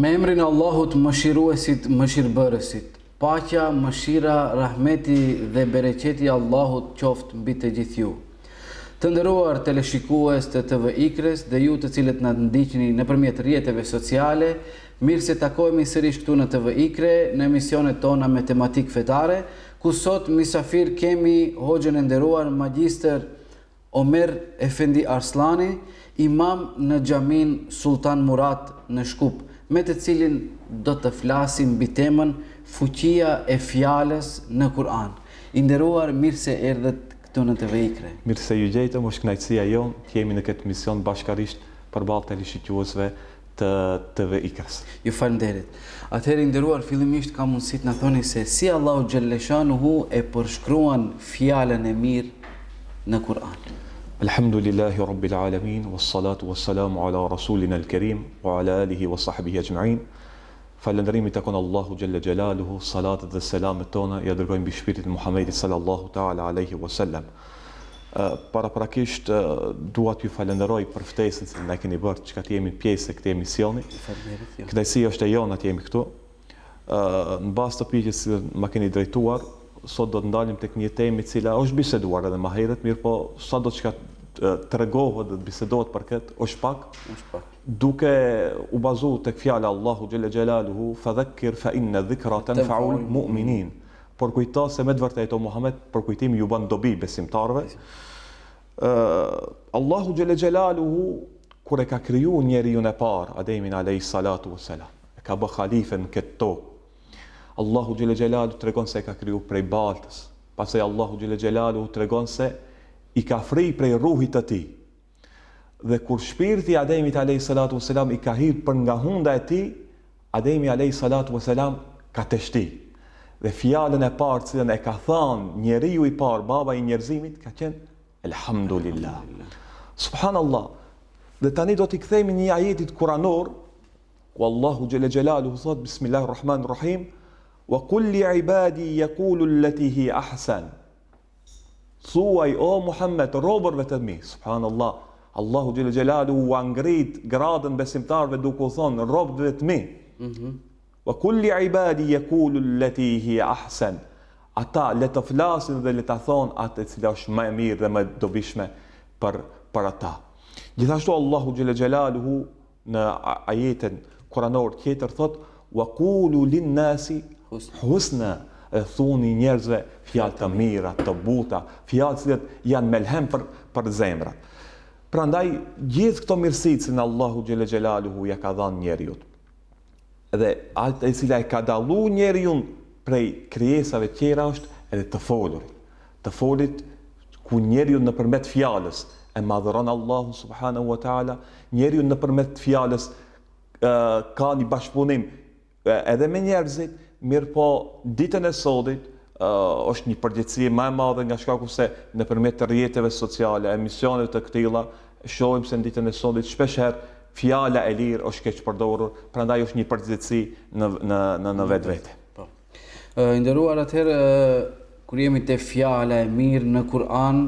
Me emrin e Allahut mëshiruesit, mëshirbërësit. Paqja, mëshira, rahmeti dhe bereqeti i Allahut qoftë mbi të gjithë ju. Të nderuar teleshikues të TV Ikrës dhe ju të cilët na ndiqni nëpërmjet rrjeteve sociale, mirë se takohemi sërish këtu në TV Ikre në emisionet tona me tematikë fetare, ku sot misafir kemi hoxhën e nderuar magjistër Omer Efendi Arslani, imam në xhamin Sultan Murat në Shkup, me të cilin do të flasim mbi temën fuqia e fjalës në Kur'an. I nderuar, mirë se erdhët këtu në TV Ikre. Mirë se ju gjejtëm, është kënaqësia jonë të jemi në këtë mision bashkarisht përballë teleshikuesve të TV Ikrës. Ju falenderit. Atëherë, i nderuar, fillimisht ka mundësi të na thoni se si Allahu xhalleshanuhu e përshkruan fjalën e mirë në Kur'an. Alhamdulillahi Rabbil Alamin, wassalatu wassalamu ala Rasulina al-Karim, wa ala alihi wa sahbihi ajma'in. Falënderimi takon Allahu Gjelle Gjelaluhu, salatet dhe selamet tona, ja dërgojmë mbi shpirtin e Muhamedit sallallahu ta'ala alaihi wasallam. Paraprakisht dua t'ju falenderoj për ftesën që na keni bërë që të jemi pjesë e këtij emisioni. Kënaqësia është e jona të jemi këtu. Në bazë të pyetjes që ma keni drejtuar, sot do të ndalim tek një temë e cila është biseduar edhe më herët, mirë po sa do të tregohet dhe të bisedohet për këtë, është pak, duke u bazuar tek fjala Allahu Gjelle Gjelaluhu, fadhakkir fa inna dhikra tanfa'ul mu'minin. Por kujto se me të vërtetë o Muhammed, për kujtimi ju bën dobi besimtarëve. Allahu Gjelle Gjelaluhu kur e ka kriju njeriun e parë, Ademin alayhi salatu wassalam, e ka bë khalifen këtë tokë. Allahu Gjelle Gjelaluhu tregon se e ka kriju prej baltës. Pastaj Allahu Gjelle Gjelaluhu tregon se i ka fri prej ruhit të tij. Dhe kur shpirti Ademit alayhi salatu wassalam i ka hyrë për nga hunda e tij, Ademi alayhi salatu wassalam ka teshti. Dhe fjalën e parë që e ka thënë njeriu i parë, baba i njerëzimit, ka qenë elhamdulillah. Subhanallah. Dhe tani do t'i kthejmë një ajetit kuranor, ku Allahu Gjelle Gjelaluhu thot Bismillahirrahmanirrahim, wa kulli ibadi yaqulu allati hi ahsan. Thuaj o Muhammed robërve të mi, subhanallah, Allahu Gjelle Gjelaluhu u ngrit gradën besimtarëve duke u thonë robërve të mi. Wa kulli ibadi yaqulu allati hi ahsan. Ata le të flasin dhe le të thonë atë e cila është më e mirë dhe më e dobishme për ata. Gjithashtu Allahu Gjelle Gjelaluhu në ajetin kuranor tjetër thot wa qulu lin-nasi husna, thuni njerëzve fjalë të mira, të buta, fjalë që janë melhem për zemrat. Prandaj gjithë këto mirësitë që Allahu Gjelle Gjelaluhu ja ka dhënë njeriu, dhe atë e cila e ka dallu njeriu prej krijesave të tjera është edhe të folurit. Të folit ku njeriu nëpërmjet fjalës e madhëron Allahu subhanahu wa taala, njeriu nëpërmjet fjalës ka një bashkëpunim edhe me njerëzit, mirë po ditën e sodit është një përgjegjësi më e madhe nga shkaku se nëpërmjet të rrjeteve sociale, emisioneve të këtilla, shohim se në ditën e sodit shpeshherë fjala e lirë është keq përdorur, prandaj është një përgjegjësi në vetvete. Po. Nderuar, atëherë kur jemi te fjala e mirë në Kur'an,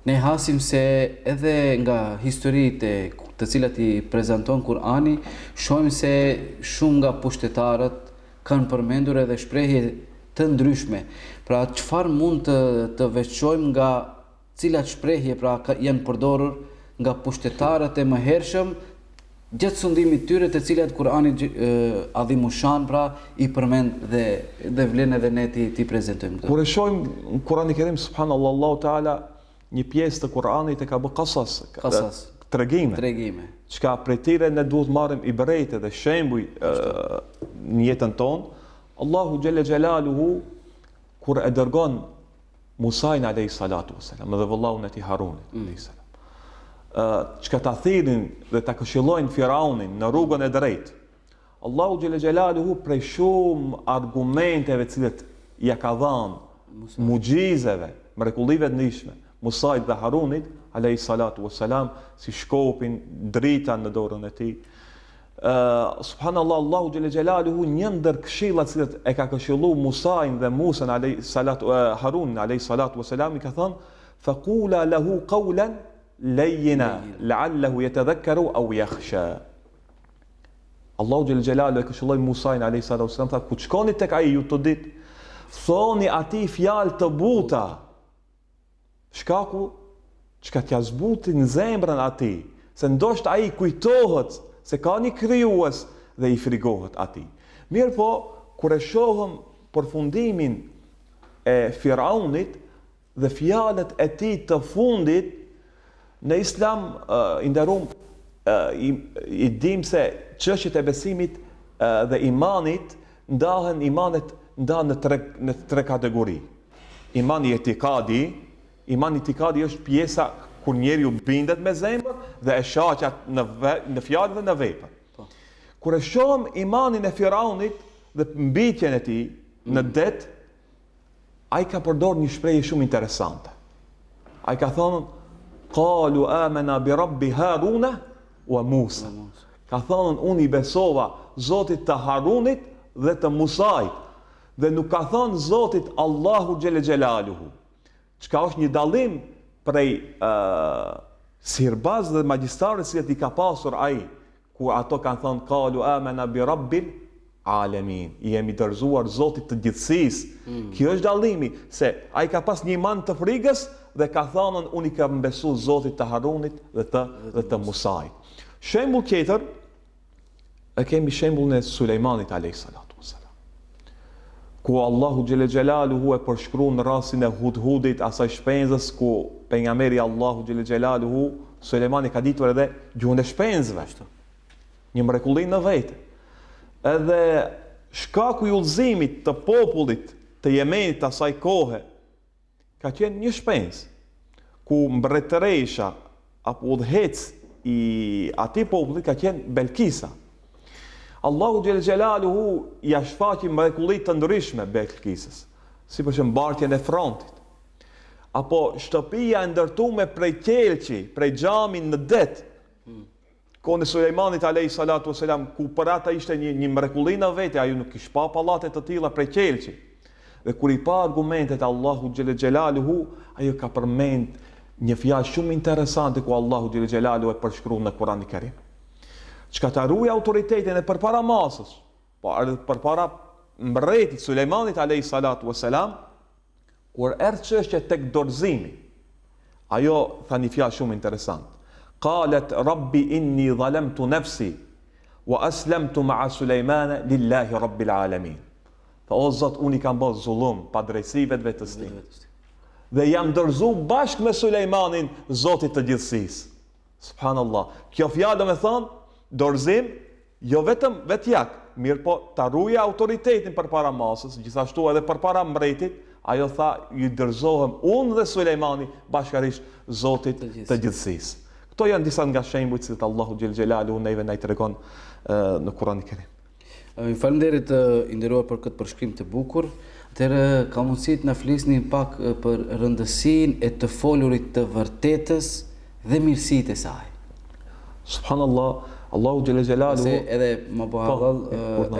ne hasim se edhe nga historitë të cilat i prezanton Kur'ani, shohim se shumë nga pushtetarët kanë përmendur edhe shprehje të ndryshme. Pra, çfarë mund të veçojmë nga cilat shprehje janë përdorur nga pushtetarët e mëhershëm gjatë sundimit tyre, të cilat Kur'ani adhimushan, pra i përmend dhe vlen edhe ne ti prezantojmë këto. Kur e shohim në Kur'anin e Kerim, subhanallahu, Allahu Teala një pjesë të Kur'anit e ka bë qasas. Tregime. Çka prej tyre ne duhet marrim ibrete dhe shembuj në jetën tonë. Allahu Gjelle Gjelaluhu kur e dërgon Musain alayhi salatu wassalam dhe vëllaun e tij Harunit alayhi salam, çka ta thirrin dhe ta këshillojnë Firaunin në rrugën e drejtë. Allahu Gjelle Gjelaluhu prej shumë argumenteve të cilat ja ka dhënë mugjizeve, mrekullive të ndryshme Musait dhe Harunit alayhi salatu wassalam, si shkopin, dritan në dorën e tij. Subhanallahu, Allahu Gjelle Gjelaluhu një ndër këshillat që e ka këshilluar Musain dhe Musan Harun alayhi salatu wassalam, i ka thënë faqula lahu qawlan layyina la'allahu yatadhakkaru aw yakhsha. Allahu Gjellë Gjellalu e këshilloi Musajnë a.s. tha, ku shkoni tek ai ju të ditë, thoni ati fjalë të buta. Shkaku çka t'ja zbutin zemrën ati, se ndoshta ai kujtohet se ka një krijues dhe i frigohet ati. Mirë po, kur e shohëm përfundimin e Firaunit dhe fjalët e tij të fundit, në Islam i nderuam i dim se çështjet e besimit dhe imanit ndahen në tre kategori. Imani etikadi është pjesa kur njeriu bindet me zemër dhe e shaqat në fjalë dhe në vepër. Kur e shohim imanin e Firaunit dhe mbitjen e tij në det, ai ka përdorur një shprehje shumë interesante. Ai ka thonë, qalu amana bi rabbi Haruna wa Musa. Ka thonë, unë i besova Zotit të Harunit dhe të Musait, dhe nuk ka thonë Zotit Allahu Gjelle Gjelaluhu. Çka është një dallim prej sirbaz dhe magjistarës që i ka pasur ai, ku ato kanë thonë qalu amana bi rabbil alamin, i jemi dorëzuar Zotit të gjithësisë. Kjo është dallimi, se ai ka pas një iman të frikës dhe ka thënë unë i kam besuar Zotit të Harunit dhe të Musait. Shembull tjetër e kemi shembullin e Sulejmanit a.s. ku Allahu Gjelle Gjelaluhu e përshkruan në rastin e Hudhudit, asaj shpenzës ku pejgamberi Allahu Gjelle Gjelaluhu, Sulejmani ka ditur edhe gjuhën e shpenzëve. Një mrekulli në vete. Edhe shkaku i udhëzimit të popullit të Jemenit asaj kohe ka qenë një shpenzë, ku mbretëresha apo udhëhec i atij populli ka qenë Belkisa. Allahu Gjelle Gjelaluhu ja shfaqi mrekulli të ndryshme Belkisës, si për shembull mbartjen e frontit, apo shtëpia e ndërtuar prej qelçi, prej xhamin në det. Kohën e Sulejmanit a.s. ku për ata ishte një mrekulli në vete, ajo nuk kishte pa pallate të tilla prej qelçi. Dhe kur i pa argumentet Allahu Gjelle Gjelaluhu, ajo ka përmend një fjalë shumë interesante ku Allahu Gjelle Gjelaluhu e përshkruan në Kur'anin e Kerim. Çka ta ruaj autoritetin e përpara masës, po edhe përpara mbretit Sulejmanit a.s. kur erdhi çështja tek dorëzimi, ajo tha një fjalë shumë interesante. Qalet rabbi inni zalamtu nafsi wa aslamtu ma'a Sulejmana lillahi rabbil alamin. Tha, o Zot, unë i kam bërë zullum pa drejtësi vetës tim. Dhe jam dorëzuar bashkë me Sulejmanin, Zotit të gjithësisë. Subhanallah. Kjo fjalë do të thonë dorëzim, jo vetëm vetjak, mirë po ta ruaj autoritetin përpara masës, gjithashtu edhe përpara mbretit. Ajo tha, ju dorëzohem unë dhe Sulejmani bashkërisht Zotit të gjithësisë. Këto janë disa nga shembujt që Allahu Gjelle Gjelaluhu neve na i tregon në Kur'anin e Kerim. Faleminderit i nderuar për këtë përshkrim të bukur. Atëherë ka mundësi të na flisni pak për rëndësinë e të folurit të vërtetës dhe mirësitë e saj. Subhanallah, Allahu Gjelle Gjelaluhu. Se edhe më bëhallall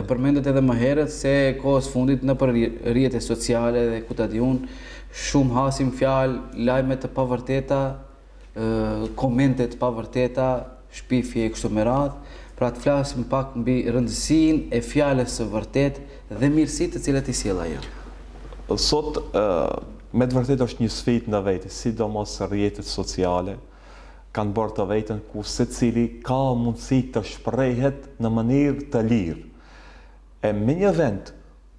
e përmendet edhe më herët se kohës fundit në për rrjetet sociale dhe ku ta diun, shumë hasim fjalë, lajme të pavërteta, komente të pavërteta, shpifje e kështu me radhë. Pra të flasim pak mbi rëndësinë e fjalës së vërtetë dhe mirësitë të cilat i sjell ajo. Sot me të vërtetë është një sfidë në vetë, sidomos rrjetet sociale kanë bërë të vetën ku secili ka mundësi të shprehet në mënyrë të lirë. E me një vend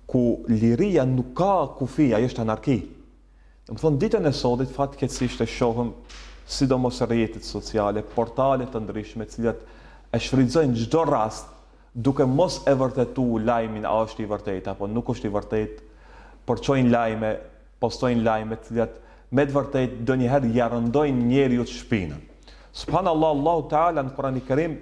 ku liria nuk ka kufi, ajo është anarki. Do të thonë ditën e sotit fatkeqësisht e shohëm sidomos rrjetet sociale, portale të ndryshme të cilat e shfrytëzojnë çdo rast duke mos e vërtetuar lajmin a është i vërtetë apo nuk është i vërtetë, përçojnë lajme, postojnë lajme të cilat me të vërtetë ndonjëherë ja rëndojnë njeriu shpinën. Subhanallahu, Allahu Teala në Kur'anin e Kerim,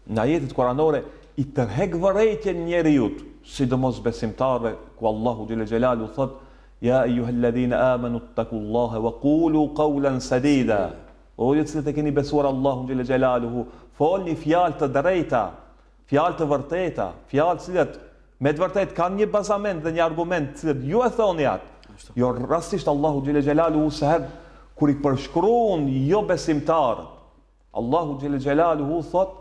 në ajetet kuranore i tërheq vërejtjen njeriu, sidomos besimtarëve, ku Allahu Gjelle Gjelaluhu thot: "Ya ayyuhalladhina amanu ittaqullaha wa qulu qawlan sadida." O ju që të keni besuar Allahu Gjelle Gjelaluhu, folni fjalë të drejta, fjalë të vërteta, fjalë që me të vërtetë kanë një bazament dhe një argument që ju e thoni atë. Jo rastisht Allahu Gjelle Gjelaluhu se herë kur i përshkruan jo besimtarët, Allahu Gjelle Gjelaluhu thot: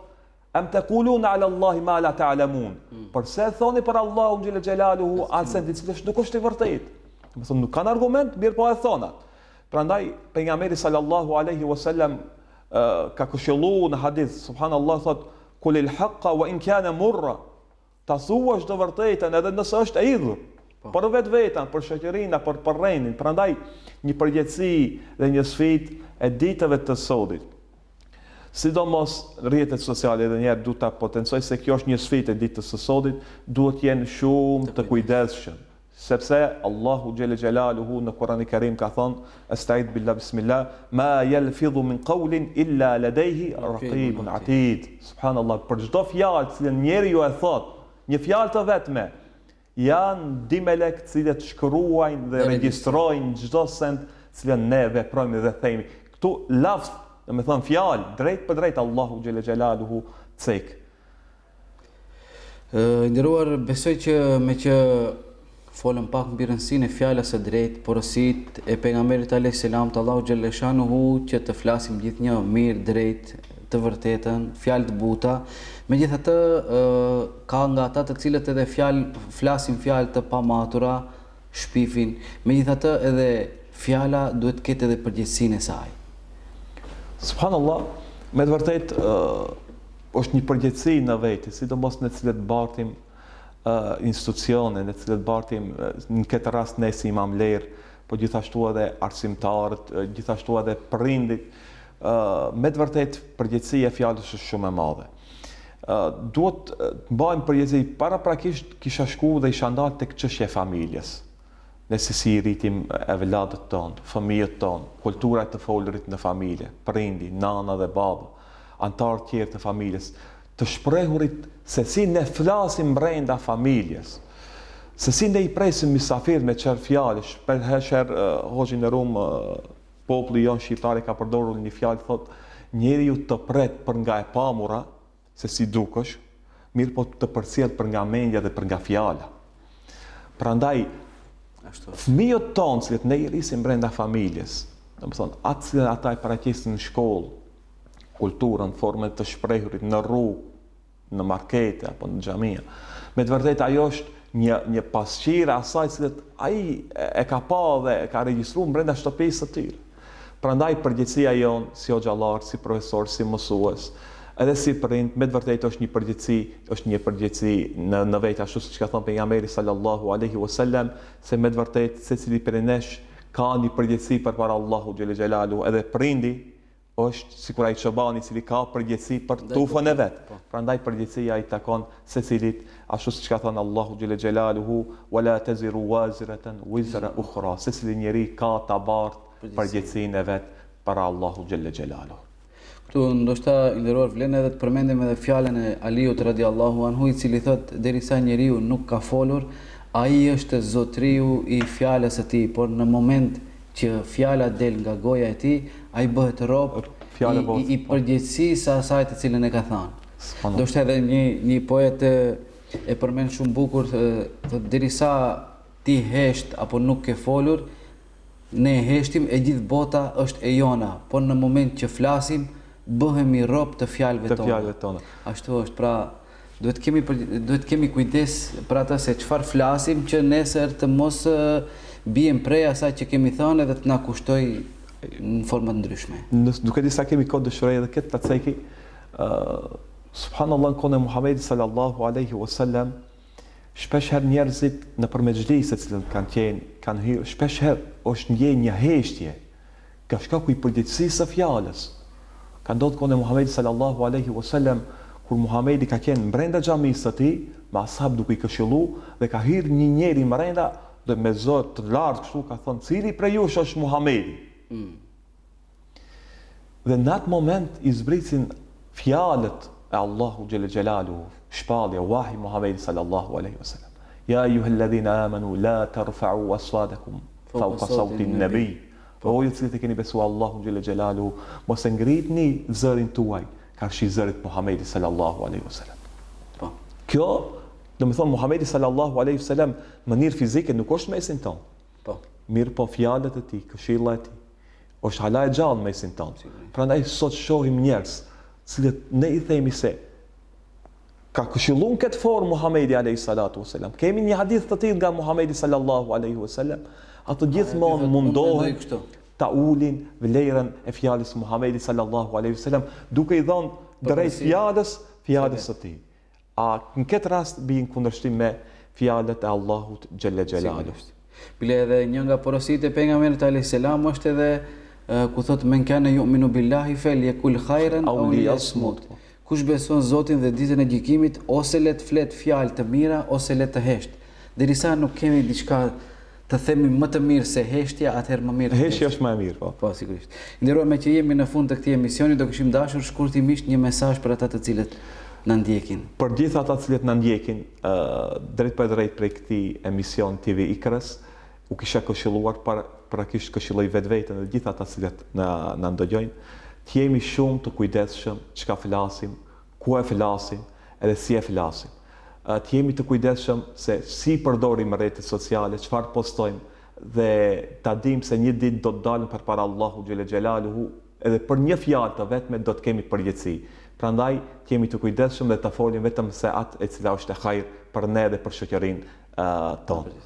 Am taquluna ala Allahi ma la ta'lamun. Përse thoni për Allahun xhel xhelaluhu atë që nuk është e vërtetë. Do thonë nuk kanë argument, mirë po e thona. Prandaj pejgamberi sallallahu alaihi wasallam ka këshilluar në hadith, subhanallahu thot kulil haqqa wa in kana murra. Ta thuash të vërtetën edhe nëse është e idhur. Për vetveten, për shoqërinë, për rrendin. Prandaj një përgjegjësi dhe një sfidë e ditëve të sodit. Sidomos rrjetet sociale edhe njerë duhet ta potencoj se kjo është një sfidë e ditës së sodit, duhet jenë shumë të kujdesshëm. Sepse Allahu xhelle xhelaluhu në Kur'anin e Kerim ka thënë esta'id billah bismillah ma yalfidhu min qawlin illa ladayhi raqibun atid. Subhanallahu, për çdo fjalë që njeriu e thot, një fjalë të vetme, janë di melek të cilët shkruajnë dhe regjistrojnë çdo send që ne veprojmë dhe themi. Këtu lafz, do të thon fjalë drejt për drejt Allahu xhelle xhelaluhu cek. Nderuar, besoj që me që folëm pak mbi rëndësinë e fjalës së drejtë, porositë e pejgamberit alayhis salam të Allahu xhelle shanuhu që të flasim gjithnjë mirë, drejt, të vërtetën, fjalë të buta. Megjithatë ka nga ata të cilët edhe flasin fjalë të pamatura, shpifin. Megjithatë edhe fjala duhet të ketë edhe përgjegjësinë e saj. Subhanallah, me të vërtetë është një përgjegjësi në vetë, sidomos në të cilët bartim institucione, në të cilët bartim në këtë rast ne si imam ler, po gjithashtu edhe arsimtarët, gjithashtu edhe prindit, me të vërtetë përgjegjësia e fjalës është shumë e madhe. Duhet të bëjmë përgjegjësi, paraprakisht kisha shku dhe isha ndalë tek çështja e familjes. Ne si rritim evladët tonë, fëmijët tonë, kulturat të folurit në familje, prindi, nana dhe baba, antarë tjerë të familjes, të shprehurit se si ne flasim brenda familjes, se si ne I presim misafir me çfarë fjalësh. Për herë hoxhin e rum populli jon shqiptar ka përdorur një fjalë, thot njeriu të pret për nga e pamura se si dukesh, mirë po të përcjell për nga mendja dhe për nga fjala. Prandaj fëmijët tonë që ne I rrisim brenda familjes, domethënë atë që ata e paraqesin në shkollë, kulturën, formën të shprehurit në rrugë, në markete apo në xhamia. Me të vërtetë ajo është një pasqyrë asaj që ai e ka pa dhe e ka regjistruar brenda shtëpisë së tij. Prandaj përgjegjësia jon si hoxhallar, si profesor, si mësues, edhe si prind, me të vërtetë është një përgjegjësi në vetë, ashtu siç ka thënë pejgamberi sallallahu alaihi wasallam, se me të vërtetë secili prej nesh ka një përgjegjësi përpara Allahu xhelle xhelalu, edhe prindi është sikur ai çobani I cili ka përgjegjësi për tufën e vet. Prandaj përgjegjësia I takon secilit, ashtu siç ka thënë Allahu xhelle xhelaluhu wala taziru waziratan wizra ukhra. Secili njeri ka ta bartë përgjegjësinë e vet para Allahu xhelle xhelaluhu. Këtu ndoshta I nderuar vlen edhe të përmendim edhe fjalën e Aliut radiallahu anhu, I cili thotë derisa njeriu nuk ka folur, ai është zotriu I fjalës së tij, por në moment që fjala del nga goja e tij, ai bëhet rob I përgjegjësisë asaj të cilën e ka thënë. Ndoshta edhe një poet e përmend shumë bukur, thotë derisa ti hesht apo nuk ke folur, ne heshtim e gjithë bota është e jona, por në moment që flasim bëhemi rob të fjalëve tona. Ashtu është, pra duhet kemi kujdes për atë se çfarë flasim që nesër të mos bijem prej asaj që kemi thënë edhe të na kushtoj në forma të ndryshme. Duke disa kemi kohë dëshiroj edhe këtë ta ceki. Subhanallahu, në kohën e Muhamedit sallallahu alaihi wasallam, shpesh herë njerëzit në përmexhlise që kanë hyrë, shpesh herë është ndjenjë një heshtje ka shkaku I përgjegjësisë së fjalës. Ka ndodhur kohën e Muhamedit sallallahu alaihi wasallam, kur Muhamedi ka qenë brenda xhamisë së tij, me ashab duke I këshilluar, dhe ka hyrë një njeri brenda dhe me zot të lartë kështu ka thonë, cili prej jush është Muhamedi? Dhe në atë moment I zbritin fjalët e Allahu xhelle xhelaluhu, shpallja wahi Muhamedi sallallahu alaihi wasallam. Ya ayyuhalladhina amanu la tarfa'u aswatakum fawqa sawti an-nabi. O ju që keni besuar Allahu xhelle xhelaluhu, mos e ngritni zërin tuaj karshi zërit Muhamedi sallallahu alaihi wasallam. Kjo, do të thonë Muhamedi sallallahu alaihi wasallam në mënyrë fizike nuk është mesin ton. Mirë po fjalët e tij, këshilla e tij është hala e gjallë mesin ton. Prandaj sot shohim njerëz, cilët ne I themi se ka këshillun këtë formë Muhamedi alayhi salatu wasalam. Kemi një hadith të tillë nga Muhamedi sallallahu alaihi wasallam, ato gjithmonë mundohen ta ulin vlerën e fjalës Muhamedi sallallahu alaihi wasallam, duke i dhënë drejt fjalës së tij. A në këtë rast bijnë kundërshtim me fjalët e Allahut xhelle xhelaluhu. Bile edhe një nga porositë e pejgamberit alayhis salam është edhe ku thotë men kana yu'minu billahi falyakul khairan aw liyasmut. Kush beson Zotin dhe ditën e gjykimit, ose le të flet fjalë të mira ose le të hesht. Derisa nuk kemi diçka të themi më të mirë se heshtja, atëherë më mirë. Heshtja është më e mirë, po. Po, sigurisht. Nderuar, me që jemi në fund të këtij emisioni, do kishim dashur shkurtimisht një mesazh për ata të cilët na ndjekin. Për gjithë ata të cilët na ndjekin, drejt për drejt prej këtij emision TV Ikrës, u kisha këshilluar prakisht këshilloj vetveten dhe gjithë ata të cilët na ndëgjojnë, të jemi shumë të kujdesshëm çka flasim, ku e flasim, edhe si e flasim. Të jemi të kujdesshëm se si përdorim rrjetet sociale, çfarë postojmë dhe ta dimë se një ditë do të dalim përpara Allahu xhelle xhelaluhu, edhe për një fjalë të vetme do të kemi përgjegjësi. Prandaj të jemi të kujdesshëm dhe ta folim vetëm se atë e cila është e hajër për ne dhe për shoqërinë tonë.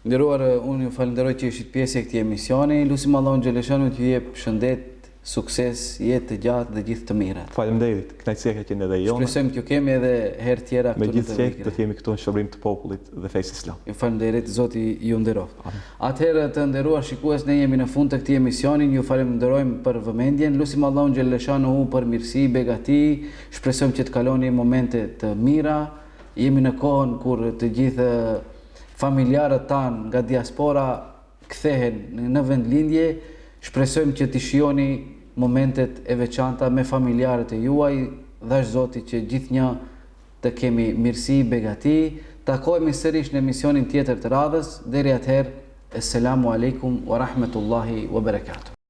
Nderuar, unë ju falenderoj që ishit pjesë e këtij emisioni. Lutim Allahun xhelle xhelaluhu t'ju jep shëndet, sukses, jetë të gjatë dhe gjithë të mirat. Faleminderit, kënaqësia ka qenë edhe jone. Shpresojmë t'ju kemi edhe herë tjera këtu në me gjithë qejf do të jemi këtu në shërbim të popullit dhe fesë islam. Ju falenderit, Zoti ju nderoft. Atëherë, të nderuar shikues, ne jemi në fund të këtij emisioni. Ju falenderojmë për vëmendjen. Lutim Allahun xhelle xhelaluhu për mirësi, begati. Shpresojmë që të kaloni momente të mira. Jemi në kohën kur të gjithë familjarët tanë nga diaspora kthehen në vendlindje. Shpresojmë që të shijoni momentet e veçanta me familjarët e juaj, dhash Zoti që gjithnjë të kemi mirësi, begati. Takohemi sërish në emisionin tjetër të radhës. Deri atëherë, Esselamu alaikum wa rahmetullahi wa barakatuh.